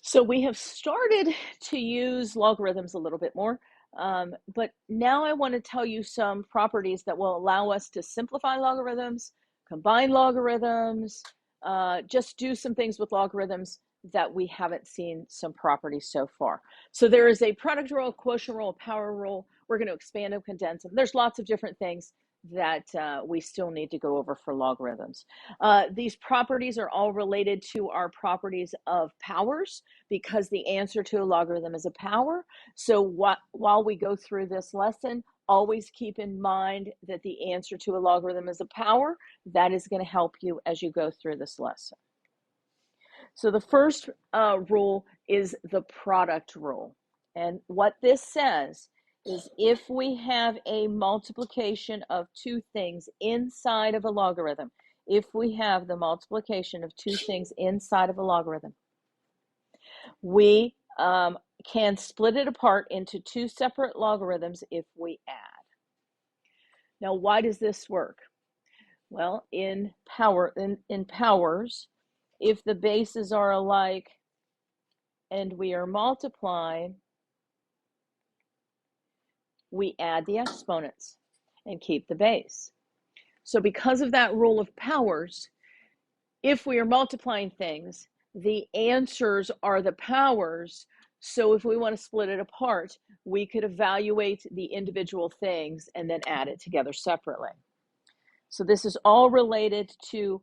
So we have started to use logarithms a little bit more, but now I want to tell you some properties that will allow us to simplify logarithms, combine logarithms, just do some things with logarithms that we haven't seen some properties so far. So there is a product rule, quotient rule, power rule. We're going to expand and condense them. There's lots of different things that we still need to go over for logarithms. These properties are all related to our properties of powers because the answer to a logarithm is a power. So while we go through this lesson, always keep in mind that the answer to a logarithm is a power. That is going to help you as you go through this lesson. So the first rule is the product rule. And what this says is if we have a multiplication of two things inside of a logarithm, if we have the multiplication of two things inside of a logarithm, we can split it apart into two separate logarithms if we add. Now, why does this work? Well, in powers, if the bases are alike and we are multiplying, we add the exponents and keep the base. So because of that rule of powers, if we are multiplying things, the answers are the powers. So if we want to split it apart, we could evaluate the individual things and then add it together separately. So this is all related to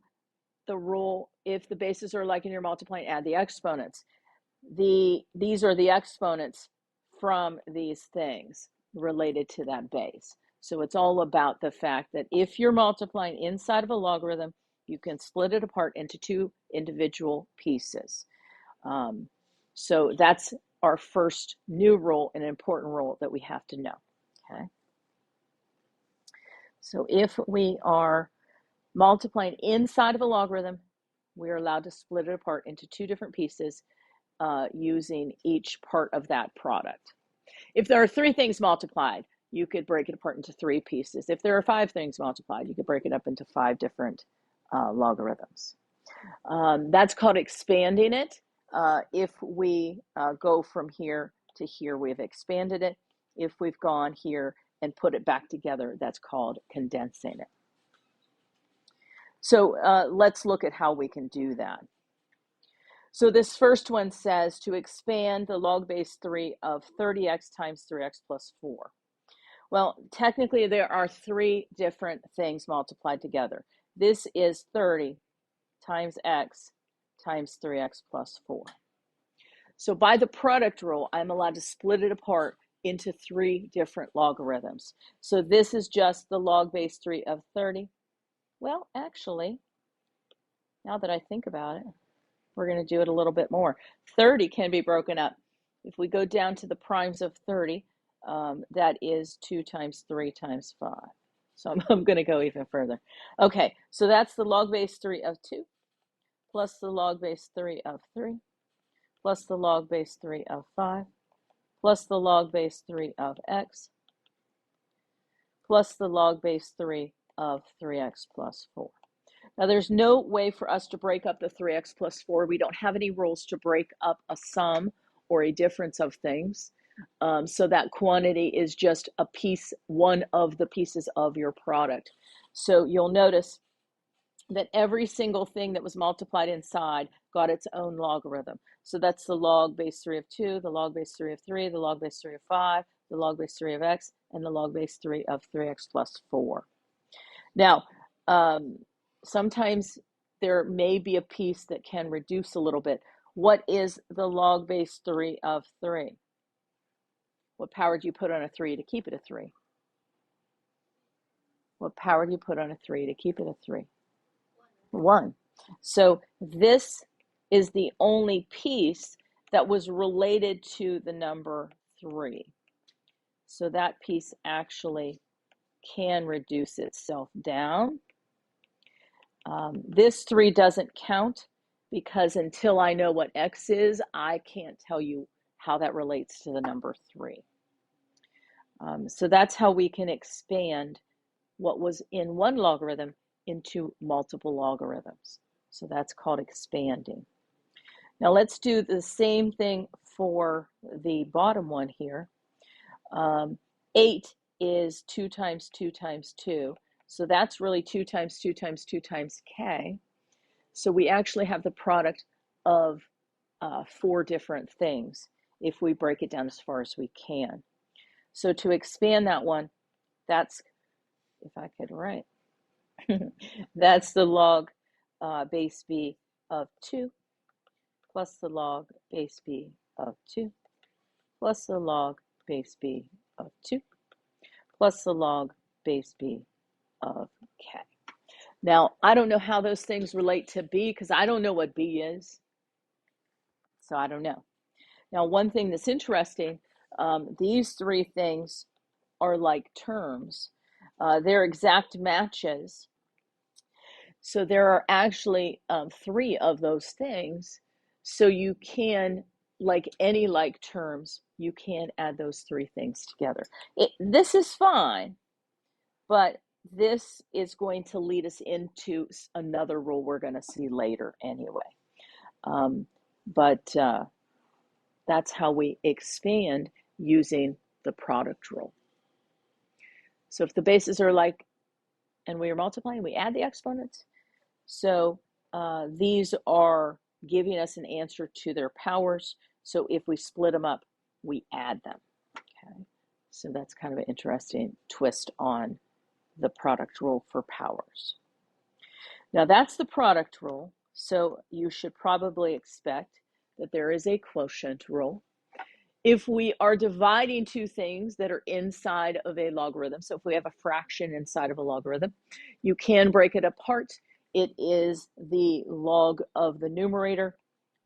the rule, if the bases are alike and you're multiplying, add the exponents. These are the exponents from these things related to that base. So it's all about the fact that if you're multiplying inside of a logarithm, you can split it apart into two individual pieces. So that's our first new rule, an important rule that we have to know. Okay. So if we are multiplying inside of a logarithm, we are allowed to split it apart into two different pieces using each part of that product. If there are three things multiplied, you could break it apart into three pieces. If there are five things multiplied, you could break it up into five different logarithms. That's called expanding it. If we go from here to here, we've expanded it. If we've gone here and put it back together, that's called condensing it. So let's look at how we can do that. So this first one says to expand the log base 3 of 30x times 3x plus 4. Well, technically there are three different things multiplied together. This is 30 times x times 3x plus 4. So by the product rule, I'm allowed to split it apart into three different logarithms. So this is just the log base 3 of 30. Well, actually, now that I think about it, we're going to do it a little bit more. 30 can be broken up. If we go down to the primes of 30, that is 2 times 3 times 5. So I'm going to go even further. Okay, so that's the log base 3 of 2, plus the log base 3 of 3, plus the log base 3 of 5, plus the log base 3 of x, plus the log base 3 of 3x plus 4. Now, there's no way for us to break up the 3x plus 4. We don't have any rules to break up a sum or a difference of things. So that quantity is just a piece, one of the pieces of your product. So you'll notice that every single thing that was multiplied inside got its own logarithm. So that's the log base 3 of 2, the log base 3 of 3, the log base 3 of 5, the log base 3 of x, and the log base 3 of 3x plus 4. Now, sometimes there may be a piece that can reduce a little bit. What is the log base 3 of 3? What power do you put on a 3 to keep it a 3? What power do you put on a 3 to keep it a 3? 1. So this is the only piece that was related to the number 3. So that piece actually can reduce itself down. This 3 doesn't count because until I know what x is, I can't tell you how that relates to the number 3. So that's how we can expand what was in one logarithm into multiple logarithms. So that's called expanding. Now let's do the same thing for the bottom one here. 8 is 2 times 2 times 2. So that's really 2 times 2 times 2 times k. So we actually have the product of 4 different things if we break it down as far as we can. So to expand that one, that's, if I could write, that's the log base b of 2 plus the log base b of 2 plus the log base b of 2 plus the log base b of k. Now, I don't know how those things relate to b because I don't know what b is. So I don't know. Now, one thing that's interesting, these 3 things are like terms. They're exact matches. So there are actually 3 of those things. So you can, like any like terms, you can add those 3 things together. This is fine, but this is going to lead us into another rule we're going to see later anyway. But that's how we expand using the product rule. So if the bases are like, and we are multiplying, we add the exponents. So these are giving us an answer to their powers. So if we split them up, we add them. Okay. So that's kind of an interesting twist on the product rule for powers. Now that's the product rule. So you should probably expect that there is a quotient rule. If we are dividing 2 things that are inside of a logarithm, so if we have a fraction inside of a logarithm, you can break it apart. It is the log of the numerator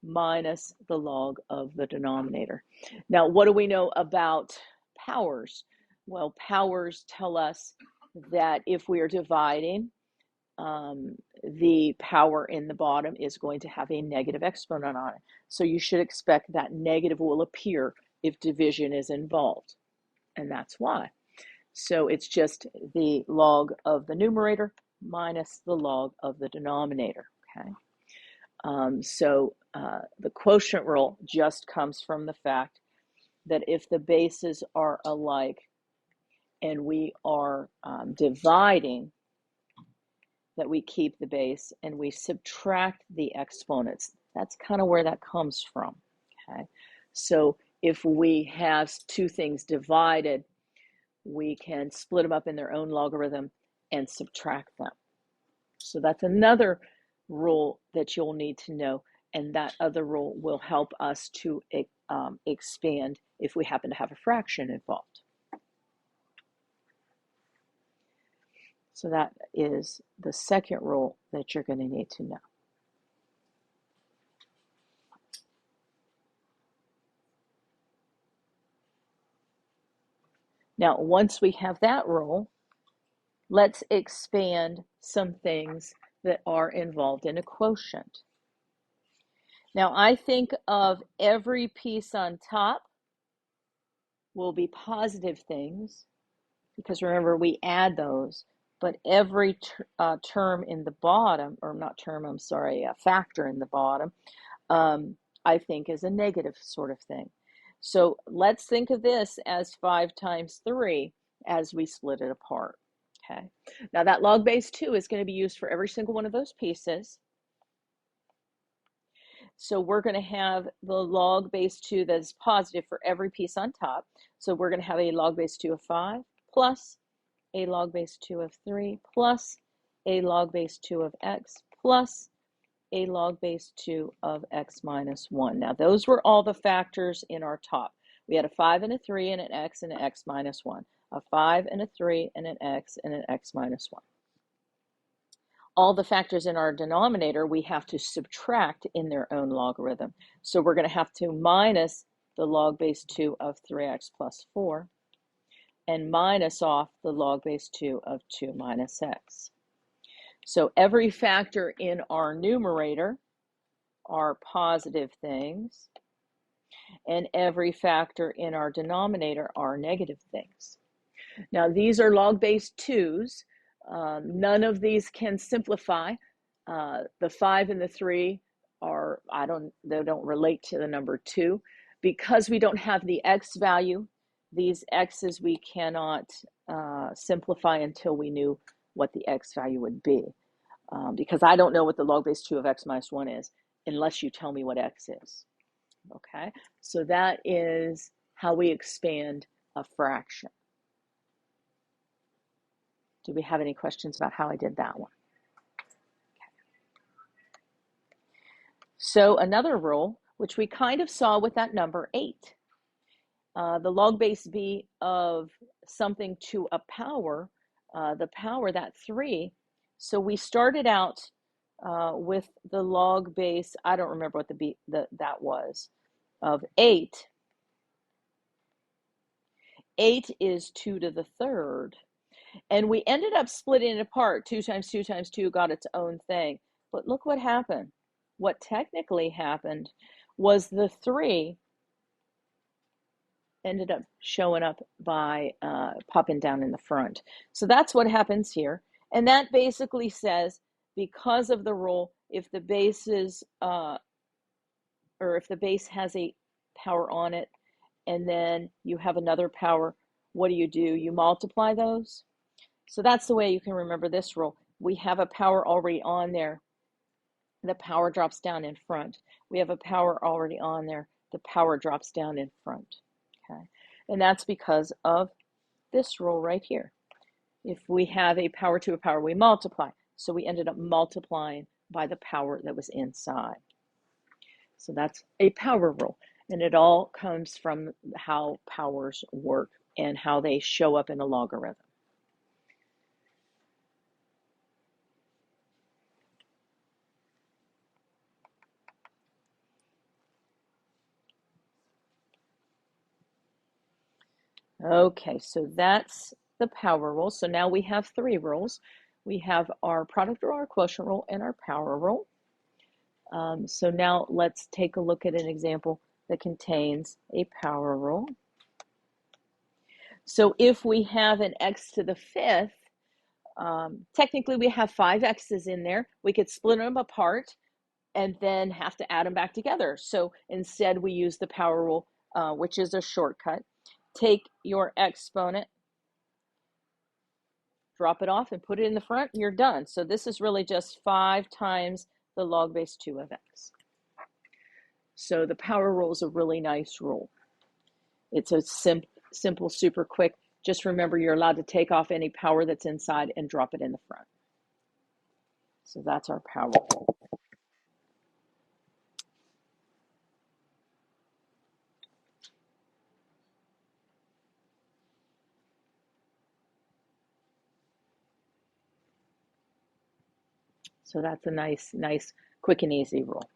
minus the log of the denominator. Now, what do we know about powers? Well, powers tell us that if we are dividing, the power in the bottom is going to have a negative exponent on it. So you should expect that negative will appear if division is involved, and that's why. So it's just the log of the numerator minus the log of the denominator, okay? The quotient rule just comes from the fact that if the bases are alike and we are dividing, that we keep the base and we subtract the exponents. That's kind of where that comes from, okay? So if we have 2 things divided, we can split them up in their own logarithm and subtract them. So that's another rule that you'll need to know, and that other rule will help us to expand if we happen to have a fraction involved. So that is the second rule that you're going to need to know. Now, once we have that rule, let's expand some things that are involved in a quotient. Now, I think of every piece on top will be positive things, because remember, we add those, but every term in the bottom, or not term, I'm sorry, a factor in the bottom, I think is a negative sort of thing. So let's think of this as 5 times 3 as we split it apart, okay? Now that log base 2 is going to be used for every single one of those pieces. So we're going to have the log base 2 that is positive for every piece on top. So we're going to have a log base 2 of 5 plus a log base 2 of 3 plus a log base 2 of x plus a log base 2 of x minus 1. Now those were all the factors in our top. We had a 5 and a 3 and an x and an x minus 1. A 5 and a 3 and an x and an x minus 1. All the factors in our denominator we have to subtract in their own logarithm. So we're going to have to minus the log base 2 of 3x plus 4 and minus off the log base 2 of 2 minus x. So every factor in our numerator are positive things, and every factor in our denominator are negative things. Now these are log base 2's. None of these can simplify. The 5 and the 3 are, they don't relate to the number 2. Because we don't have the x value, these x's we cannot simplify until we knew what the x value would be. Because I don't know what the log base 2 of x minus 1 is unless you tell me what x is. Okay, so that is how we expand a fraction. Do we have any questions about how I did that one? Okay. So another rule, which we kind of saw with that number 8. The log base b of something to a power, the power, that 3. So we started out with the log base, I don't remember what that was, of 8. 8 is 2 to the 3rd. And we ended up splitting it apart. 2 times 2 times 2 got its own thing. But look what happened. What technically happened was the 3 ended up showing up by popping down in the front. So that's what happens here. And that basically says, because of the rule, if the base is, or if the base has a power on it, and then you have another power, what do? You multiply those. So that's the way you can remember this rule. We have a power already on there. The power drops down in front. We have a power already on there. The power drops down in front. Okay, and that's because of this rule right here. If we have a power to a power, we multiply. So we ended up multiplying by the power that was inside. So that's a power rule. And it all comes from how powers work and how they show up in a logarithm. Okay, so that's the power rule. So now we have 3 rules. We have our product or our quotient rule and our power rule. So now let's take a look at an example that contains a power rule. So if we have an x to the 5th, technically we have 5 x's in there. We could split them apart and then have to add them back together. So instead we use the power rule, which is a shortcut. Take your exponent, drop it off and put it in the front, and you're done. So this is really just 5 times the log base 2 of x. So the power rule is a really nice rule. It's a simple, super quick. Just remember you're allowed to take off any power that's inside and drop it in the front. So that's our power rule. So that's a nice, quick and easy rule.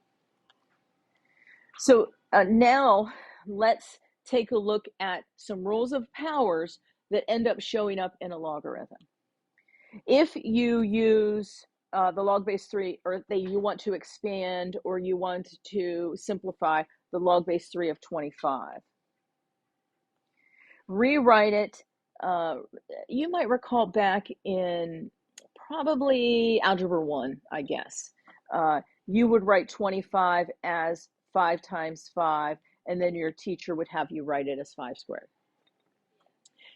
So now let's take a look at some rules of powers that end up showing up in a logarithm. If you use the log base 3, or you want to expand or you want to simplify the log base 3 of 25, rewrite it. You might recall back in probably Algebra 1, I guess. You would write 25 as 5 times 5, and then your teacher would have you write it as 5 squared.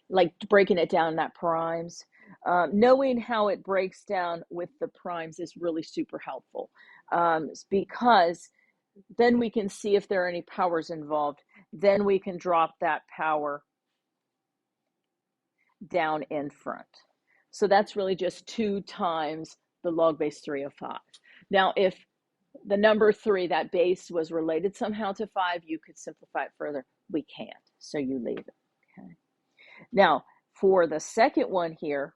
Like breaking it down that primes. Knowing how it breaks down with the primes is really super helpful, because then we can see if there are any powers involved. Then we can drop that power down in front. So that's really just 2 times the log base 3 of 5. Now, if the number 3, that base, was related somehow to 5, you could simplify it further. We can't, so you leave it. Okay. Now, for the second one here,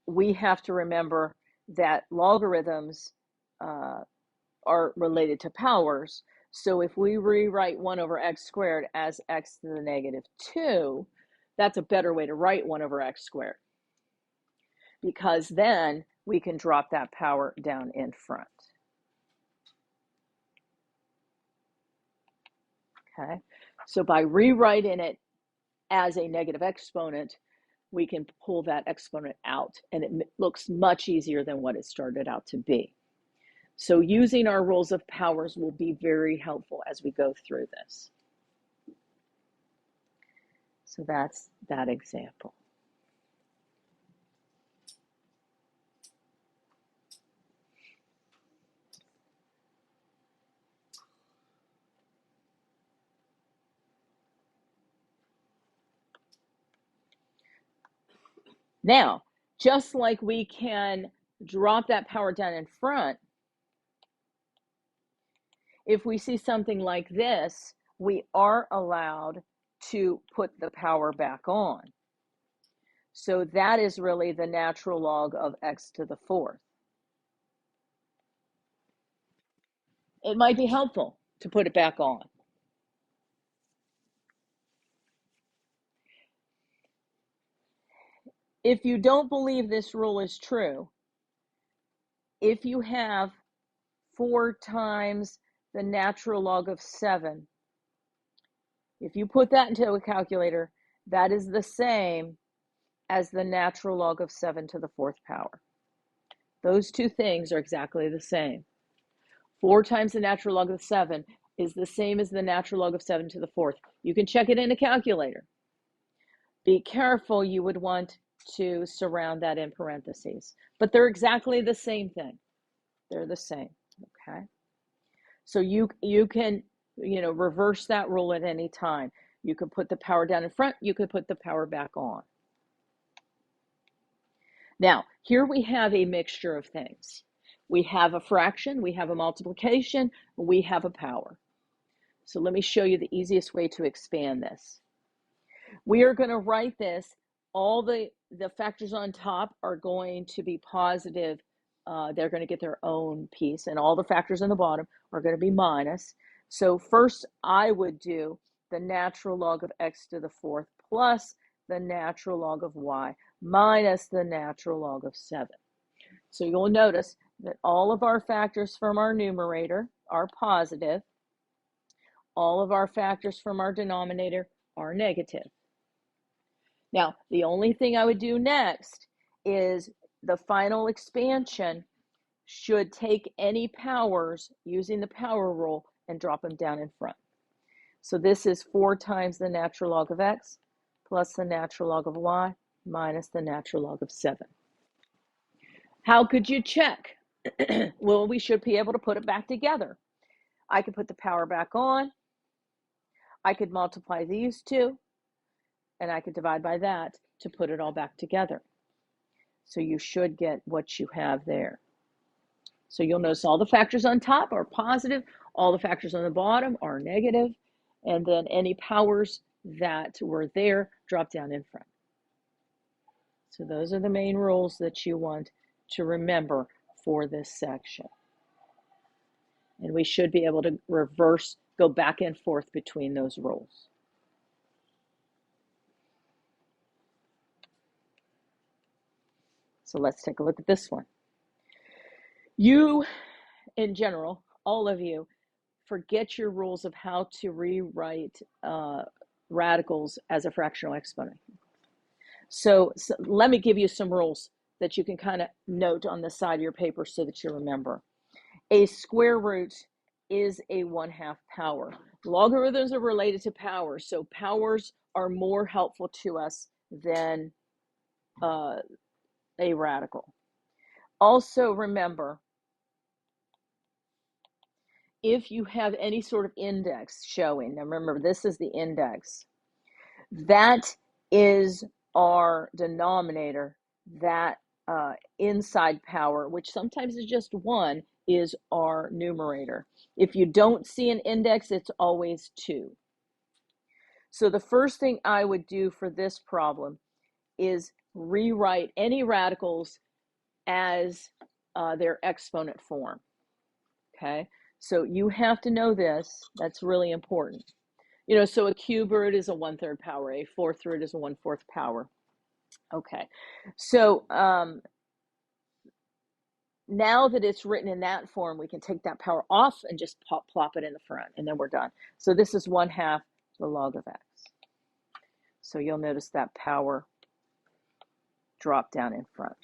we have to remember that logarithms are related to powers. So if we rewrite 1 over x squared as x to the negative 2, that's a better way to write 1 over x squared, because then we can drop that power down in front. Okay, so by rewriting it as a negative exponent, we can pull that exponent out, and it looks much easier than what it started out to be. So using our rules of powers will be very helpful as we go through this. So that's that example. Now, just like we can drop that power down in front, if we see something like this, we are allowed to put the power back on. So that is really the natural log of x to the fourth. It might be helpful to put it back on. If you don't believe this rule is true, if you have 4 times the natural log of 7, if you put that into a calculator, that is the same as the natural log of 7 to the fourth power. Those two things are exactly the same. 4 times the natural log of 7 is the same as the natural log of 7 to the fourth. You can check it in a calculator. Be careful, you would want to surround that in parentheses. But they're exactly the same thing. They're the same, okay? So you can, reverse that rule at any time. You can put the power down in front, you could put the power back on. Now, here we have a mixture of things. We have a fraction, we have a multiplication, we have a power. So let me show you the easiest way to expand this. We are going to write this, all the factors on top are going to be positive. They're going to get their own piece, and all the factors on the bottom are going to be minus. So first I would do the natural log of x to the fourth plus the natural log of y minus the natural log of 7. So you'll notice that all of our factors from our numerator are positive. All of our factors from our denominator are negative. Now, the only thing I would do next is the final expansion should take any powers using the power rule and drop them down in front. So this is 4 times the natural log of x plus the natural log of y minus the natural log of 7. How could you check? Well, we should be able to put it back together. I could put the power back on. I could multiply these two, and I could divide by that to put it all back together. So you should get what you have there. So you'll notice all the factors on top are positive, all the factors on the bottom are negative, and then any powers that were there drop down in front. So those are the main rules that you want to remember for this section. And we should be able to go back and forth between those rules. So let's take a look at this one. You, in general, all of you, forget your rules of how to rewrite radicals as a fractional exponent. So let me give you some rules that you can kind of note on the side of your paper so that you remember. A square root is a 1/2 power. Logarithms are related to powers, so powers are more helpful to us than a radical. Also remember, if you have any sort of index showing, now remember this is the index, that is our denominator, that inside power, which sometimes is just 1, is our numerator. If you don't see an index, it's always 2. So the first thing I would do for this problem is rewrite any radicals as their exponent form. Okay, so you have to know this. That's really important. So a cube root is a 1/3 power, a fourth root is a 1/4 power. Okay, so now that it's written in that form, we can take that power off and just plop it in the front, and then we're done. So this is 1/2 the log of x. So you'll notice that power drop down in front,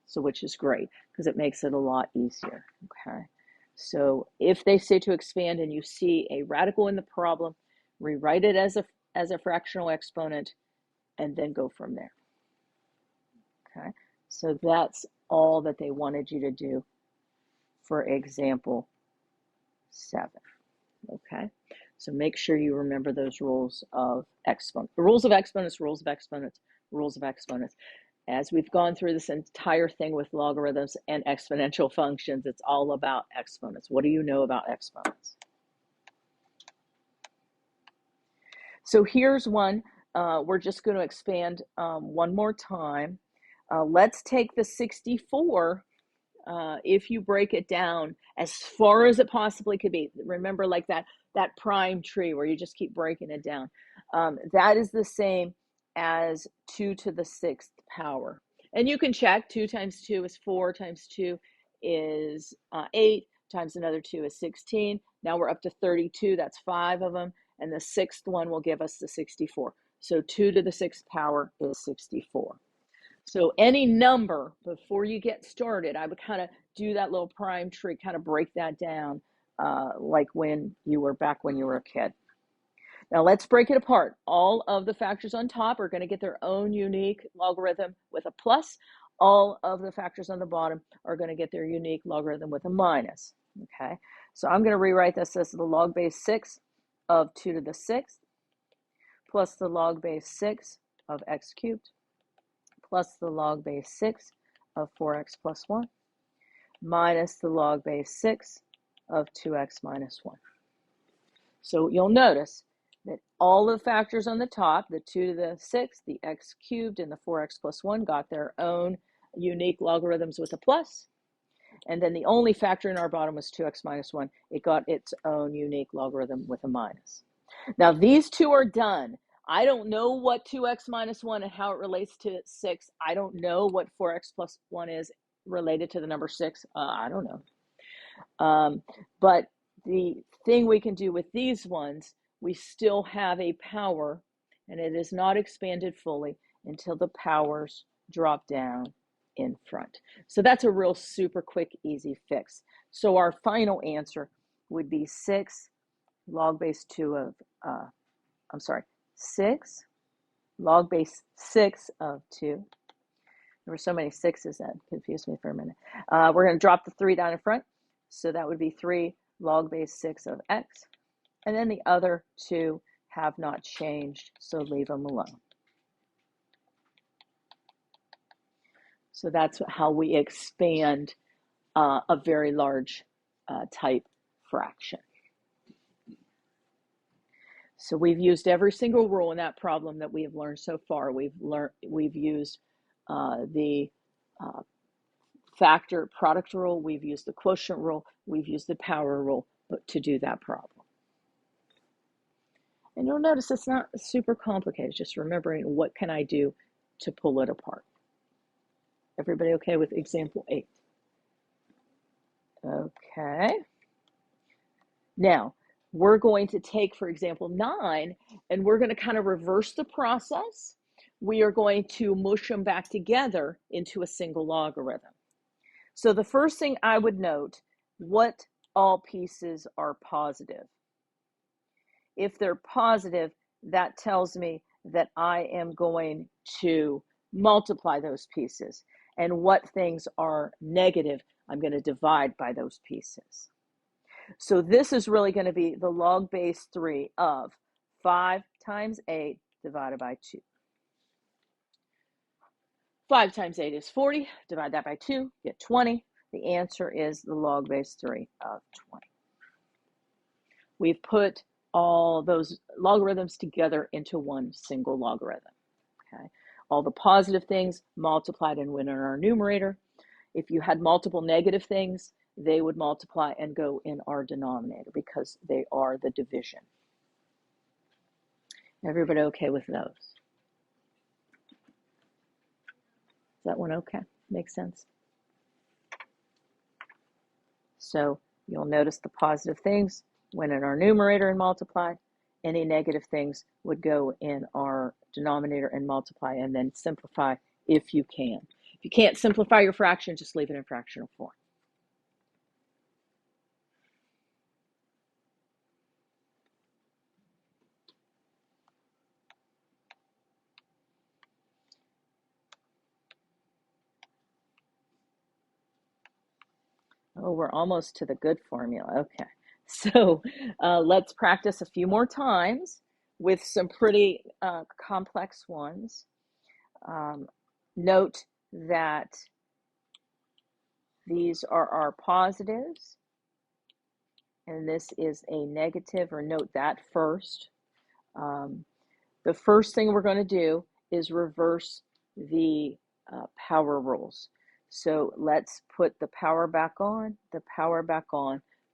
so which is great because it makes it a lot easier. Okay, So if they say to expand and you see a radical in the problem, rewrite it as a fractional exponent and then go from there. Okay, so that's all that they wanted you to do for example 7. Okay, so make sure you remember those rules of exponents. The rules of exponents, rules of exponents, rules of exponents. As we've gone through this entire thing with logarithms and exponential functions, it's all about exponents. What do you know about exponents? So here's one. We're just going to expand one more time. Let's take the 64. If you break it down as far as it possibly could be, remember like that prime tree where you just keep breaking it down. That is the same as 2 to the 6th power. And you can check 2 times 2 is 4, times 2 is 8, times another 2 is 16. Now we're up to 32, that's 5 of them. And the 6th one will give us the 64. So 2 to the 6th power is 64. So any number, before you get started, I would kind of do that little prime tree, kind of break that down like when you were a kid. Now let's break it apart. All of the factors on top are going to get their own unique logarithm with a plus. All of the factors on the bottom are going to get their unique logarithm with a minus. Okay, so I'm going to rewrite this as the log base 6 of 2 to the 6th plus the log base 6 of x cubed plus the log base 6 of 4x plus 1 minus the log base 6 of 2x minus 1. So you'll notice that all the factors on the top, the 2 to the 6th, the x cubed, and the 4x plus 1 got their own unique logarithms with a plus. And then the only factor in our bottom was 2x minus 1. It got its own unique logarithm with a minus. Now these two are done. I don't know what 2x minus 1 and how it relates to 6. I don't know what 4x plus 1 is related to the number 6. I don't know. But the thing we can do with these ones, we still have a power, and it is not expanded fully until the powers drop down in front. So that's a real super quick, easy fix. So our final answer would be 6 log base 2 of, 6 log base 6 of 2. There were so many 6's that confused me for a minute. We're going to drop the 3 down in front. So that would be 3 log base 6 of x. And then the other 2 have not changed, so leave them alone. So that's how we expand a very large type fraction. So we've used every single rule in that problem that we have learned so far. We've used the factor product rule, we've used the quotient rule, we've used the power rule to do that problem. And you'll notice it's not super complicated, just remembering what can I do to pull it apart. Everybody okay with example 8? Okay. Now, we're going to take, for example, 9, and we're going to kind of reverse the process. We are going to mush them back together into a single logarithm. So the first thing I would note, what all pieces are positive. If they're positive, that tells me that I am going to multiply those pieces. And what things are negative, I'm going to divide by those pieces. So this is really going to be the log base 3 of 5 times 8 divided by 2. 5 times 8 is 40. Divide that by 2, get 20. The answer is the log base 3 of 20. We've put all those logarithms together into one single logarithm. Okay. All the positive things multiplied and went in our numerator. If you had multiple negative things, they would multiply and go in our denominator because they are the division. Everybody okay with those? Is that one okay? Makes sense? So you'll notice the positive things went in our numerator and multiplied. Any negative things would go in our denominator and multiply, and then simplify if you can. If you can't simplify your fraction, just leave it in fractional form. Oh, we're almost to the good formula. Okay. So let's practice a few more times with some pretty complex ones. Note that these are our positives, and this is a negative, or note that first. The first thing we're going to do is reverse the power rules. So let's put the power back on,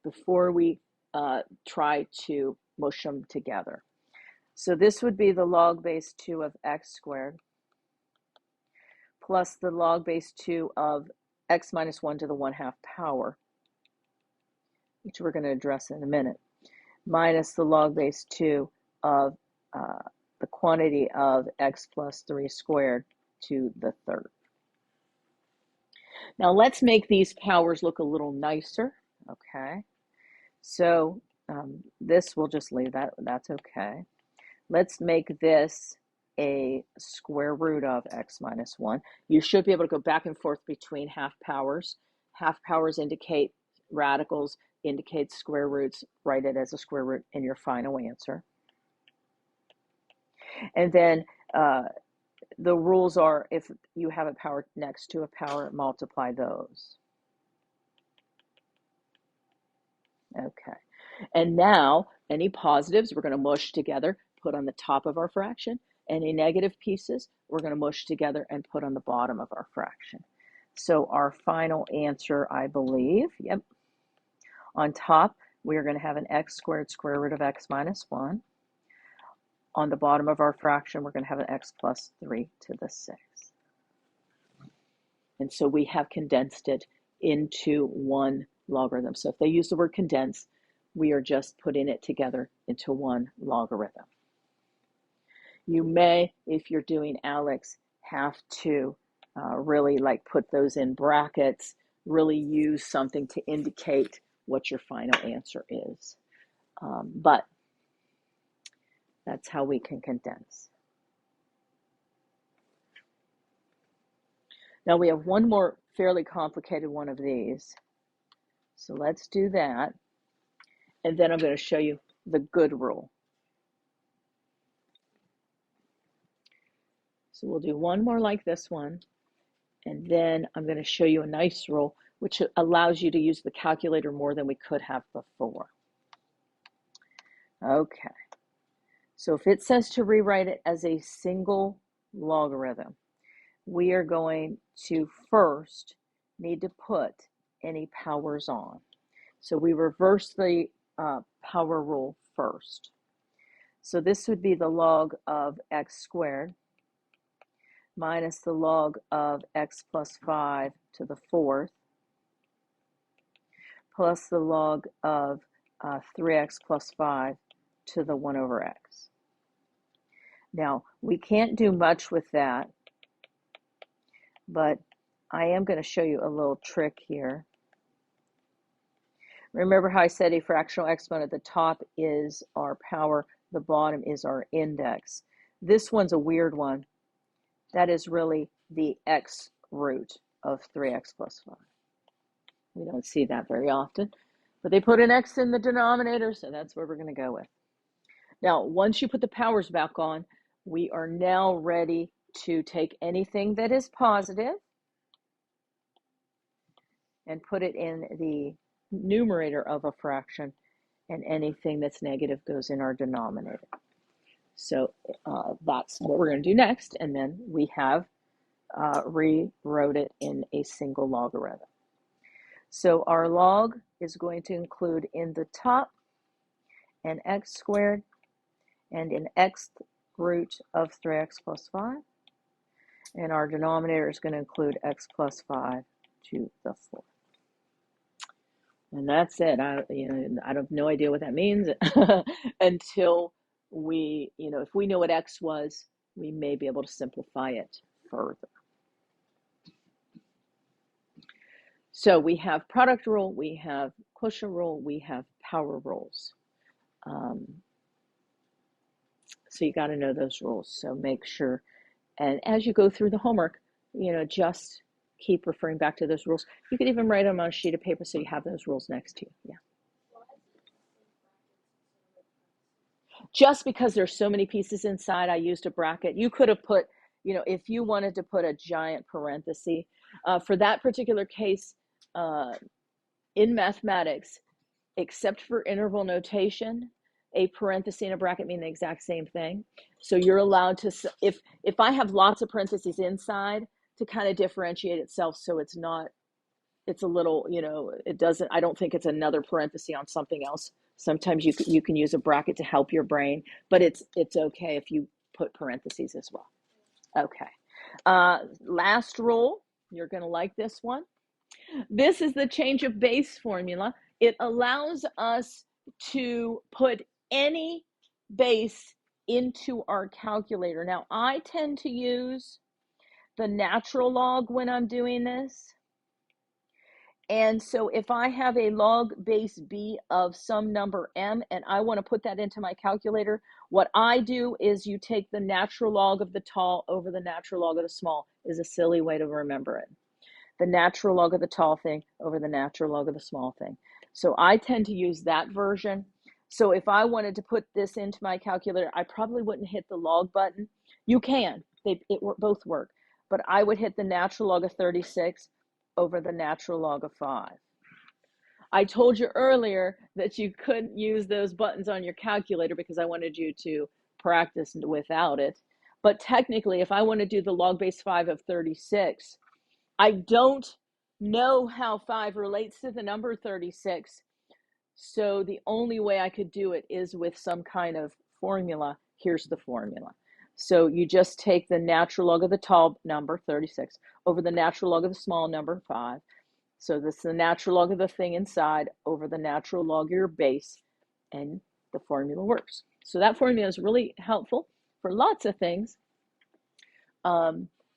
before we try to mush them together. So this would be the log base 2 of x squared plus the log base 2 of x minus 1 to the 1/2 power, which we're going to address in a minute, minus the log base 2 of the quantity of x plus 3 squared to the third. Now let's make these powers look a little nicer, okay? So this we'll just leave that, that's okay. Let's make this a square root of x minus 1. You should be able to go back and forth between half powers. Half powers indicate radicals, indicate square roots. Write it as a square root in your final answer. And then the rules are, if you have a power next to a power, multiply those. Okay. And now, any positives we're going to mush together, put on the top of our fraction. Any negative pieces, we're going to mush together and put on the bottom of our fraction. So our final answer, I believe, yep. On top, we are going to have an x squared square root of x minus 1. On the bottom of our fraction, we're going to have an x plus 3 to the 6. And so we have condensed it into one logarithm. So if they use the word condense, we are just putting it together into one logarithm. You may, if you're doing ALEKS, have to really like put those in brackets, really use something to indicate what your final answer is. But that's how we can condense. Now we have one more fairly complicated one of these. So let's do that. And then I'm going to show you the good rule. So we'll do one more like this one. And then I'm going to show you a nice rule, which allows you to use the calculator more than we could have before. Okay. So if it says to rewrite it as a single logarithm, we are going to first need to put any powers on. So we reverse the power rule first. So this would be the log of x squared minus the log of x plus 5 to the 4th plus the log of 3x plus 5 to the 1 over x. Now, we can't do much with that, but I am going to show you a little trick here. Remember how I said a fractional exponent at the top is our power, the bottom is our index. This one's a weird one. That is really the x root of 3x plus 5. We don't see that very often, but they put an x in the denominator, so that's where we're going to go with. Now, once you put the powers back on, we are now ready to take anything that is positive and put it in the numerator of a fraction, and anything that's negative goes in our denominator. So that's what we're going to do next, and then we have rewrote it in a single logarithm. So our log is going to include in the top an x squared and an x root of 3x plus 5, and our denominator is going to include x plus 5 to the 4th. And that's it. I have no idea what that means until we, if we know what x was, we may be able to simplify it further. So we have product rule, we have quotient rule, we have power rules. So you got to know those rules. So make sure, and as you go through the homework, just keep referring back to those rules. You could even write them on a sheet of paper so you have those rules next to you. Yeah. Just because there's so many pieces inside, I used a bracket. You could have put, if you wanted to put a giant parenthesis, for that particular case, in mathematics, except for interval notation, a parenthesis and a bracket mean the exact same thing. So you're allowed to, if I have lots of parentheses inside, to kind of differentiate itself so it's not, it's a little, it doesn't, I don't think it's another parenthesis on something else. Sometimes you can use a bracket to help your brain, but it's okay if you put parentheses as well. Okay. Last rule, you're going to like this one. This is the change of base formula. It allows us to put any base into our calculator. Now, I tend to use the natural log when I'm doing this. And so if I have a log base b of some number m and I want to put that into my calculator, what I do is you take the natural log of the tall over the natural log of the small is a silly way to remember it. The natural log of the tall thing over the natural log of the small thing. So I tend to use that version. So if I wanted to put this into my calculator, I probably wouldn't hit the log button. You can, both work, but I would hit the natural log of 36 over the natural log of 5. I told you earlier that you couldn't use those buttons on your calculator because I wanted you to practice without it. But technically, if I want to do the log base 5 of 36, I don't know how 5 relates to the number 36. So the only way I could do it is with some kind of formula. Here's the formula. So you just take the natural log of the tall number, 36, over the natural log of the small number, 5. So this is the natural log of the thing inside over the natural log of your base, and the formula works. So that formula is really helpful for lots of things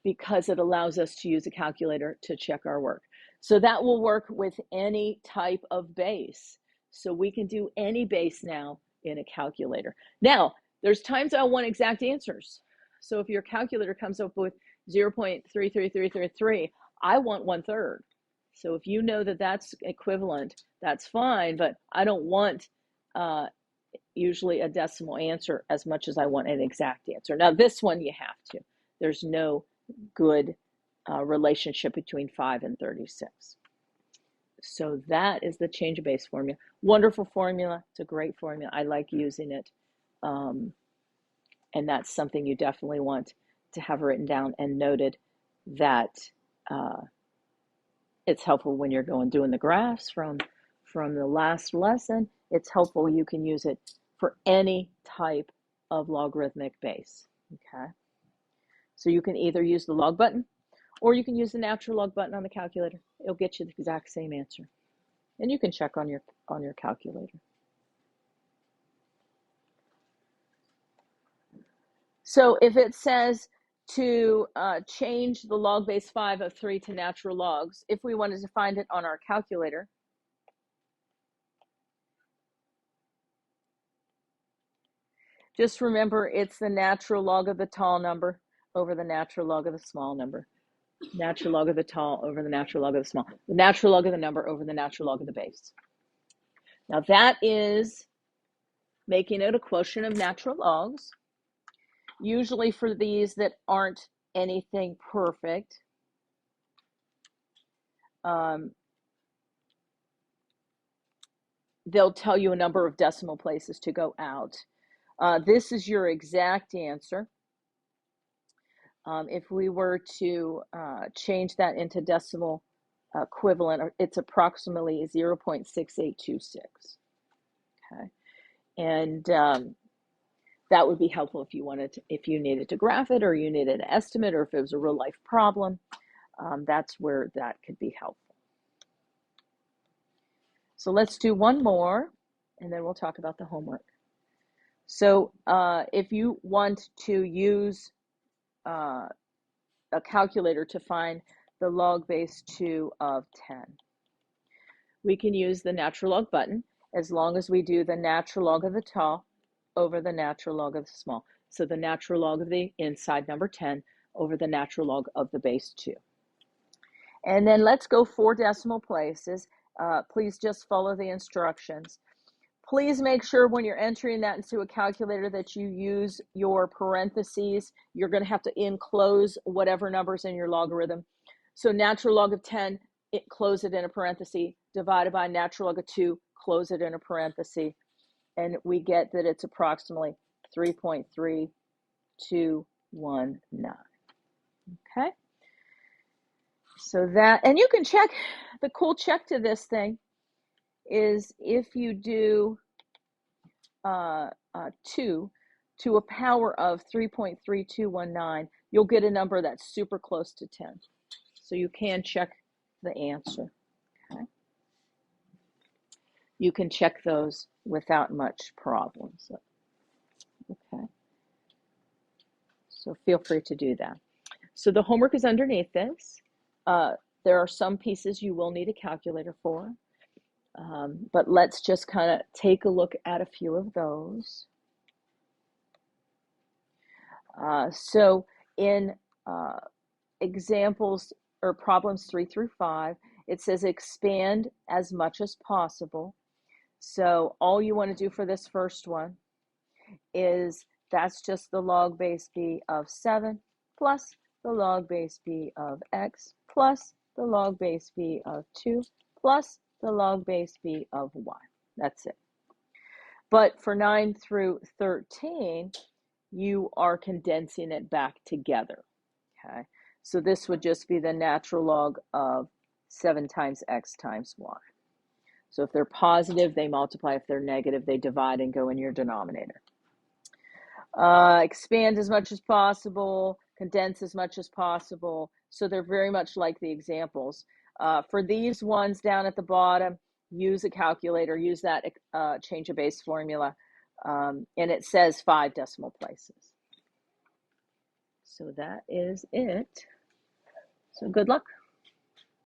because it allows us to use a calculator to check our work. So that will work with any type of base. So we can do any base now in a calculator. Now, there's times I want exact answers. So if your calculator comes up with 0.33333, I want 1/3. So if you know that that's equivalent, that's fine, but I don't want usually a decimal answer as much as I want an exact answer. Now this one you have to. There's no good relationship between 5 and 36. So that is the change of base formula. Wonderful formula. It's a great formula. I like using it. And that's something you definitely want to have written down and noted, that it's helpful when you're doing the graphs from the last lesson. It's helpful. You can use it for any type of logarithmic base. Okay. So you can either use the log button or you can use the natural log button on the calculator. It'll get you the exact same answer. And you can check on your calculator. So if it says to change the log base 5 of 3 to natural logs, if we wanted to find it on our calculator, just remember it's the natural log of the tall number over the natural log of the small number. Natural log of the tall over the natural log of the small. The natural log of the number over the natural log of the base. Now that is making it a quotient of natural logs. Usually for these that aren't anything perfect, they'll tell you a number of decimal places to go out. This is your exact answer. If we were to change that into decimal equivalent, it's approximately 0.6826. Okay, and that would be helpful if you needed to graph it, or you needed an estimate, or if it was a real life problem. That's where that could be helpful. So let's do one more, and then we'll talk about the homework. So if you want to use a calculator to find the log base 2 of 10, we can use the natural log button as long as we do the natural log of the tall over the natural log of the small. So the natural log of the inside number 10 over the natural log of the base 2. And then let's go 4 decimal places. Please just follow the instructions. Please make sure when you're entering that into a calculator that you use your parentheses. You're going to have to enclose whatever number's in your logarithm. So natural log of 10, close it in a parenthesis, divided by natural log of 2, close it in a parenthesis, and we get that it's approximately 3.3219. Okay? So that, and you can check, the cool check to this thing is if you do 2 to a power of 3.3219, you'll get a number that's super close to 10. So you can check the answer. Okay? You can check those without much problem. So, okay. So feel free to do that. So the homework is underneath this. There are some pieces you will need a calculator for, but let's just kind of take a look at a few of those. So in examples or problems 3 through 5, it says expand as much as possible. So all you want to do for this first one is that's just the log base b of 7 plus the log base b of x plus the log base b of 2 plus the log base b of y. That's it. But for 9 through 13, you are condensing it back together. Okay, so this would just be the natural log of 7 times x times y. So if they're positive, they multiply. If they're negative, they divide and go in your denominator. Expand as much as possible, condense as much as possible. So they're very much like the examples. For these ones down at the bottom, use a calculator, use that change of base formula, and it says 5 decimal places. So that is it. So good luck.